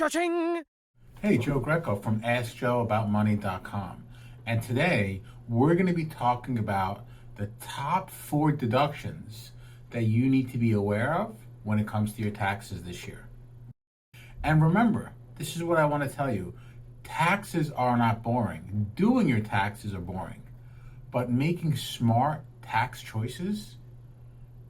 Cha-ching! Hey, Joe Greco from AskJoeAboutMoney.com. And today we're going to be talking about the top 4 deductions that you need to be aware of when it comes to your taxes this year. And remember, this is what I want to tell you. Taxes are not boring. Doing your taxes are boring. But making smart tax choices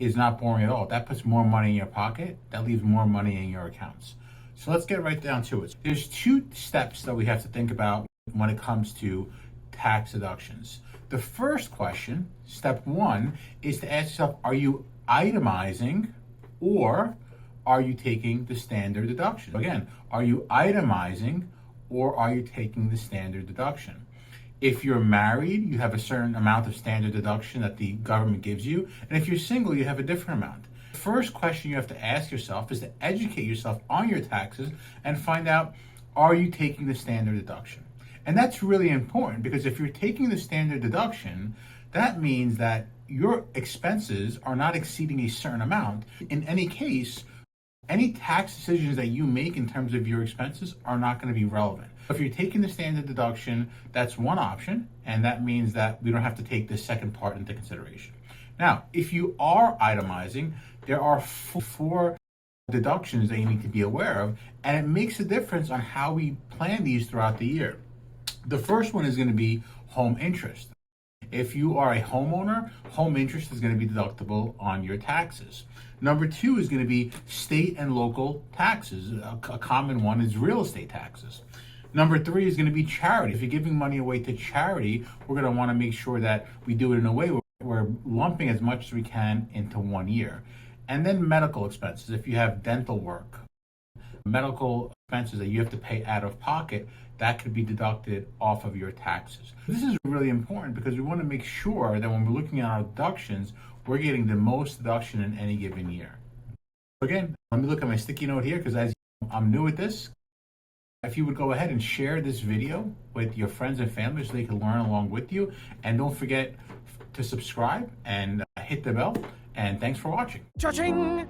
is not boring at all. That puts more money in your pocket. That leaves more money in your accounts. So let's get right down to it. There's 2 steps that we have to think about when it comes to tax deductions. The first question, step 1, is to ask yourself, are you itemizing or are you taking the standard deduction? Again, are you itemizing or are you taking the standard deduction? If you're married, you have a certain amount of standard deduction that the government gives you. And if you're single, you have a different amount. The first question you have to ask yourself is to educate yourself on your taxes and find out, are you taking the standard deduction? And that's really important because if you're taking the standard deduction, that means that your expenses are not exceeding a certain amount. In any case, any tax decisions that you make in terms of your expenses are not going to be relevant. If you're taking the standard deduction, that's one option, and that means that we don't have to take the second part into consideration. Now, if you are itemizing, there are 4 deductions that you need to be aware of, and it makes a difference on how we plan these throughout the year. The first one is going to be home interest. If you are a homeowner, home interest is going to be deductible on your taxes. Number 2 is going to be state and local taxes. A common one is real estate taxes. Number 3 is going to be charity. If you're giving money away to charity, we're going to want to make sure that we do it in a way where we're lumping as much as we can into one year. And then medical expenses. If you have dental work, medical expenses that you have to pay out of pocket, that could be deducted off of your taxes. This is really important because we want to make sure that when we're looking at our deductions, we're getting the most deduction in any given year. Again, let me look at my sticky note here because as I'm new at this. If you would go ahead and share this video with your friends and family so they can learn along with you. And don't forget to subscribe and hit the bell. And thanks for watching. Cha-ching!